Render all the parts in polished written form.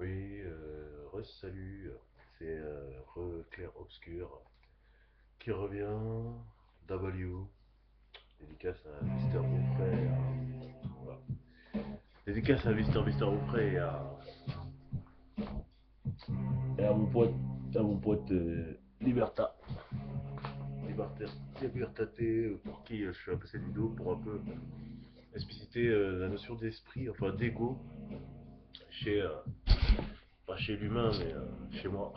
Oui, salut, c'est Clair Obscur qui revient. W, dédicace à Mister Beaufray, voilà. Dédicace à Mister Beaufray et à mon pote Liberta, Liberta, Libertaté, pour qui je fais un peu cette vidéo pour un peu expliciter la notion d'esprit, enfin d'ego, chez, pas chez l'humain, mais chez moi.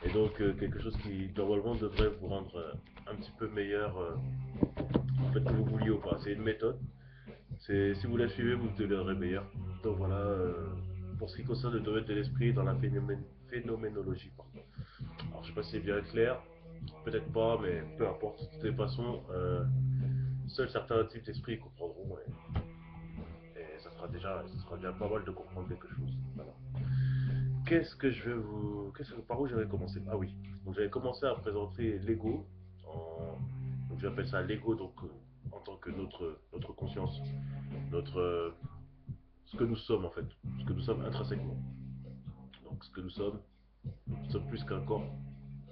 Et donc quelque chose qui normalement devrait vous rendre un petit peu meilleur, en fait, que vous vouliez ou pas. C'est une méthode. Si vous la suivez, vous deviendrez meilleur. Donc voilà, pour ce qui concerne le domaine de l'esprit dans la phénoménologie. Pardon. Alors je sais pas si c'est bien clair, peut-être pas, mais peu importe. De toutes les façons, seuls certains types d'esprit comprendront et ça sera déjà pas mal de comprendre quelque chose. Voilà. Par où j'avais commencé? Ah oui, donc j'avais commencé à présenter l'ego, donc j'appelle ça l'ego, donc en tant que notre conscience, notre, ce que nous sommes en fait, ce que nous sommes intrinsèquement. Donc ce que nous sommes plus qu'un corps,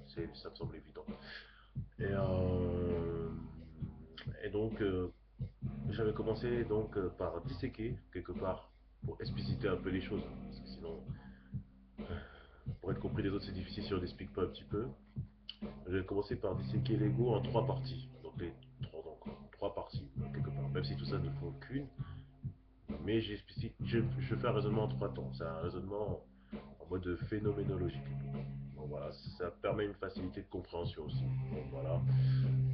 ça me semble évident. Et, euh, et donc j'avais commencé donc par disséquer quelque part pour expliciter un peu les choses, hein, parce que sinon, pour être compris des autres, c'est difficile si on n'explique pas un petit peu. Je vais commencer par disséquer l'ego en trois parties. Donc les trois parties, quelque part. Même si tout ça ne faut qu'une. Mais je fais un raisonnement en trois temps. C'est un raisonnement en mode phénoménologique. Donc voilà, ça permet une facilité de compréhension aussi. Donc voilà,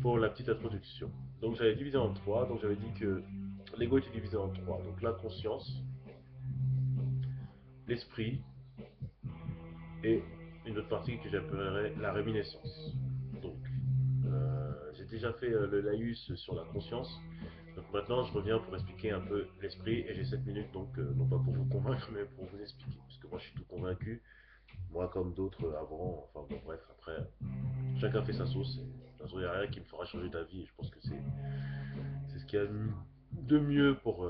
pour la petite introduction. Donc j'avais divisé en trois. Donc j'avais dit que l'ego était divisé en trois. Donc la conscience, l'esprit et une autre partie que j'appellerais la réminiscence. Donc, j'ai déjà fait le laïus sur la conscience. Donc maintenant, je reviens pour expliquer un peu l'esprit et j'ai 7 minutes, donc non pas pour vous convaincre, mais pour vous expliquer. Parce que moi, je suis tout convaincu. Moi, comme d'autres avant, enfin bon, bref, après, chacun fait sa sauce. Et, de toute façon, il n'y a rien qui me fera changer d'avis. Et je pense que c'est ce qu'il y a de mieux pour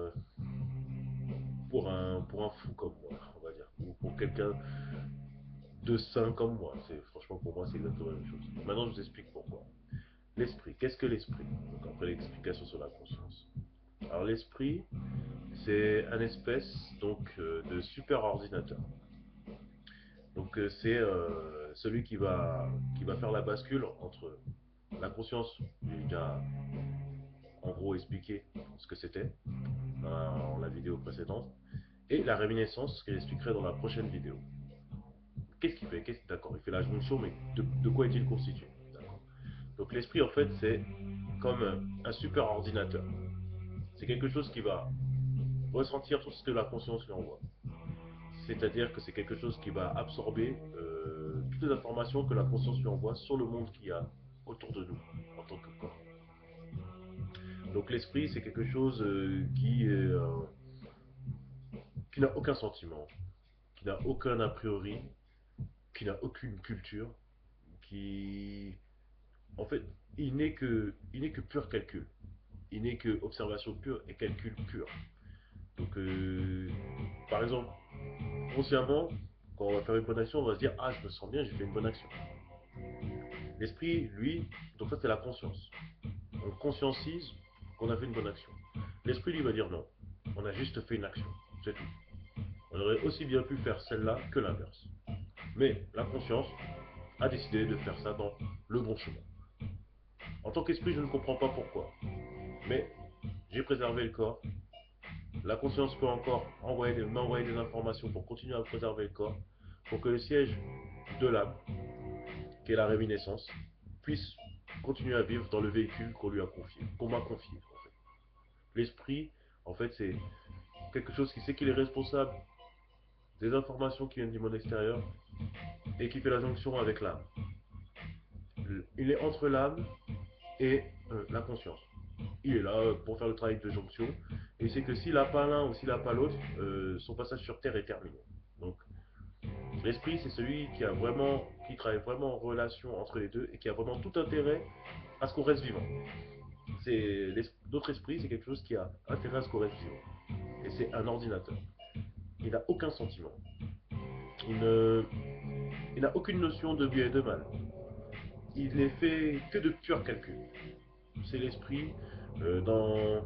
un fou comme moi, on va dire. Ou pour quelqu'un de sain comme moi. Franchement, pour moi, c'est exactement la même chose. Maintenant, je vous explique pourquoi. L'esprit, qu'est-ce que l'esprit? Donc après l'explication sur la conscience. Alors l'esprit, c'est un espèce donc de super ordinateur. Donc c'est celui qui va faire la bascule entre la conscience, j'ai déjà en gros expliqué ce que c'était dans la vidéo précédente, et la réminiscence, ce que j'expliquerai dans la prochaine vidéo. Qu'est-ce qu'il fait? D'accord, il fait la jonction, mais de quoi est-il constitué? D'accord. Donc l'esprit, en fait, c'est comme un super ordinateur. C'est quelque chose qui va ressentir tout ce que la conscience lui envoie. C'est-à-dire que c'est quelque chose qui va absorber toutes les informations que la conscience lui envoie sur le monde qu'il y a autour de nous en tant que corps. Donc l'esprit, c'est quelque chose qui n'a aucun sentiment, qui n'a aucun a priori, qui n'a aucune culture, qui, en fait, il n'est que pur calcul. Il n'est que observation pure et calcul pur. Donc, par exemple, consciemment, quand on va faire une bonne action, on va se dire: ah, je me sens bien, j'ai fait une bonne action. L'esprit, lui, donc ça c'est la conscience. On conscientise qu'on a fait une bonne action. L'esprit, lui, va dire non. On a juste fait une action. C'est tout. On aurait aussi bien pu faire celle-là que l'inverse. Mais la conscience a décidé de faire ça dans le bon chemin. En tant qu'esprit, je ne comprends pas pourquoi. Mais j'ai préservé le corps. La conscience peut encore m'envoyer des informations pour continuer à préserver le corps, pour que le siège de l'âme, qui est la réminiscence, puisse continuer à vivre dans le véhicule qu'on lui a confié, qu'on m'a confié. En fait. L'esprit, en fait, c'est quelque chose qui sait qu'il est responsable des informations qui viennent du monde extérieur et qui fait la jonction avec l'âme. Il est entre l'âme et la conscience. Il est là pour faire le travail de jonction et c'est que s'il n'a pas l'un ou s'il n'a pas l'autre, son passage sur Terre est terminé. Donc l'esprit, c'est celui qui travaille vraiment en relation entre les deux et qui a vraiment tout intérêt à ce qu'on reste vivant. Notre esprit, c'est quelque chose qui a intérêt à ce qu'on reste vivant. Et c'est un ordinateur. il n'a aucun sentiment. Il ne- il n'a aucune notion de bien et de mal. Il n'est fait que de pur calcul. C'est l'esprit dans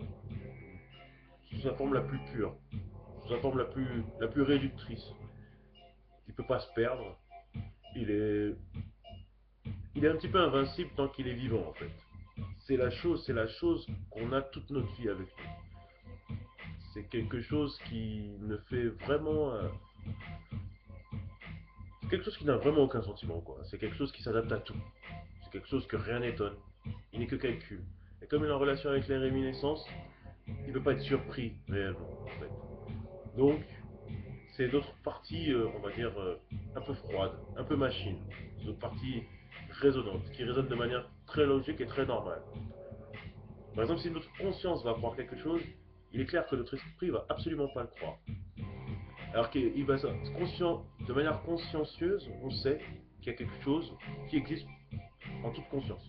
sous sa forme la plus pure, sous sa forme la plus réductrice. Il ne peut pas se perdre. Il est, il est un petit peu invincible tant qu'il est vivant en fait. C'est la chose qu'on a toute notre vie avec nous. C'est quelque chose qui ne fait vraiment, c'est quelque chose qui n'a vraiment aucun sentiment quoi. C'est quelque chose qui s'adapte à tout. C'est quelque chose que rien n'étonne. Il n'est que calcul. Et comme il est en relation avec les réminiscences, il ne peut pas être surpris réellement en fait. Donc c'est d'autres parties, on va dire, un peu froides, un peu machines. D'autres parties résonantes, qui résonnent de manière très logique et très normale. Par exemple, si notre conscience va croire quelque chose, il est clair que notre esprit va absolument pas le croire. Alors qu'il va conscient, de manière consciencieuse, on sait qu'il y a quelque chose qui existe en toute conscience.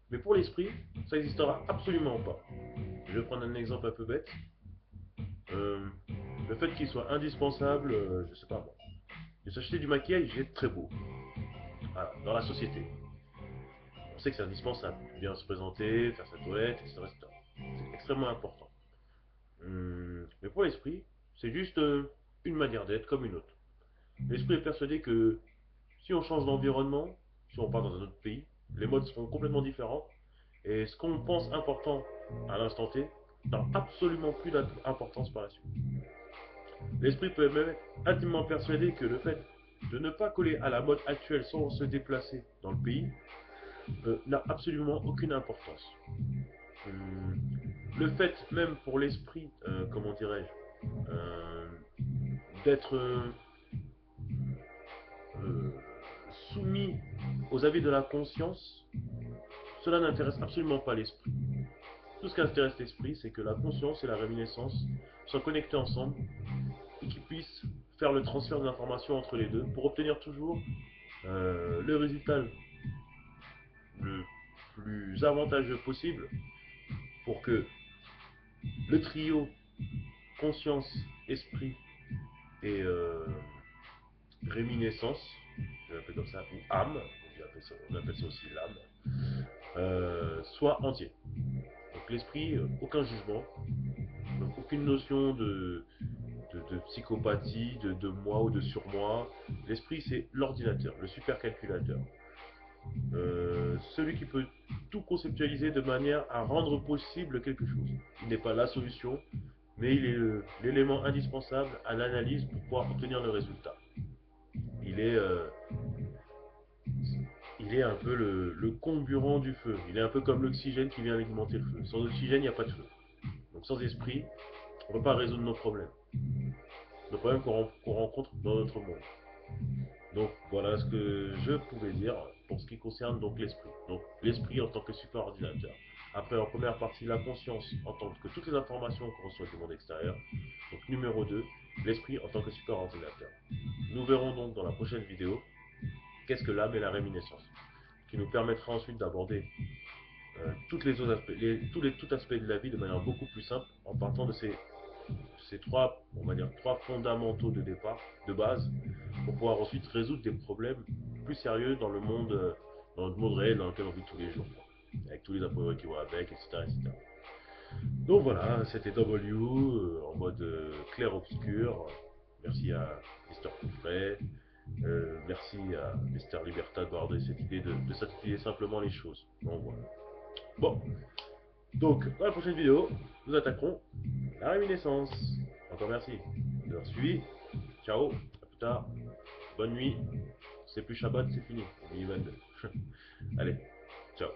Mais pour l'esprit, ça n'existera absolument pas. Je vais prendre un exemple un peu bête. Euh, le fait qu'il soit indispensable, je sais pas moi, de s'acheter du maquillage est très beau. Voilà, dans la société. On sait que c'est indispensable. Bien se présenter, faire sa toilette, etc. etc. C'est extrêmement important. Mais pour l'esprit, c'est juste une manière d'être comme une autre. L'esprit est persuadé que si on change d'environnement, si on part dans un autre pays, les modes seront complètement différents. Et ce qu'on pense important à l'instant T n'a absolument plus d'importance par la suite. L'esprit peut même être intimement persuadé que le fait de ne pas coller à la mode actuelle sans se déplacer dans le pays n'a absolument aucune importance. Hum, le fait même pour l'esprit, comment dirais-je, d'être euh, soumis aux avis de la conscience, cela n'intéresse absolument pas l'esprit. Tout ce qui intéresse l'esprit, c'est que la conscience et la réminiscence soient connectées ensemble et qu'ils puissent faire le transfert de l'information entre les deux pour obtenir toujours le résultat le plus avantageux possible pour que le trio conscience, esprit et réminiscence, je l'appelle comme ça, ou âme, on appelle ça aussi l'âme, soit entier. Donc l'esprit, aucun jugement, donc aucune notion de psychopathie, de moi ou de surmoi. L'esprit, c'est l'ordinateur, le supercalculateur. Celui qui peut tout conceptualiser de manière à rendre possible quelque chose. Il n'est pas la solution, mais il est l'élément indispensable à l'analyse pour pouvoir obtenir le résultat. Il est, euh, il est un peu le comburant du feu. Il est un peu comme l'oxygène qui vient alimenter le feu. Sans oxygène, il n'y a pas de feu. Donc sans esprit, on ne peut pas résoudre nos problèmes qu'on rencontre dans notre monde. Donc voilà ce que je pouvais dire pour ce qui concerne donc l'esprit. Donc l'esprit en tant que superordinateur. Après en première partie, la conscience en tant que toutes les informations qu'on reçoit du monde extérieur. Donc numéro 2, l'esprit en tant que superordinateur. Nous verrons donc dans la prochaine vidéo qu'est-ce que l'âme et la réminiscence, qui nous permettra ensuite d'aborder toutes les autres aspects, tout aspect de la vie de manière beaucoup plus simple en partant de ces trois, on va dire, trois fondamentaux de départ, de base, pour pouvoir ensuite résoudre des problèmes plus sérieux dans le monde réel dans lequel on vit tous les jours, quoi. Avec tous les a priori qui vont avec, etc., etc. Donc voilà, c'était W en mode clair-obscur. Merci à Mister Coufret, merci à Mister Libertad d'avoir donné cette idée de s'intituler simplement les choses. Donc voilà. Bon, donc dans la prochaine vidéo, nous attaquerons la réminiscence. Encore merci de l'avoir suivi. Ciao, à plus tard. Bonne nuit. C'est plus Shabbat, c'est fini. 2022. Allez, ciao.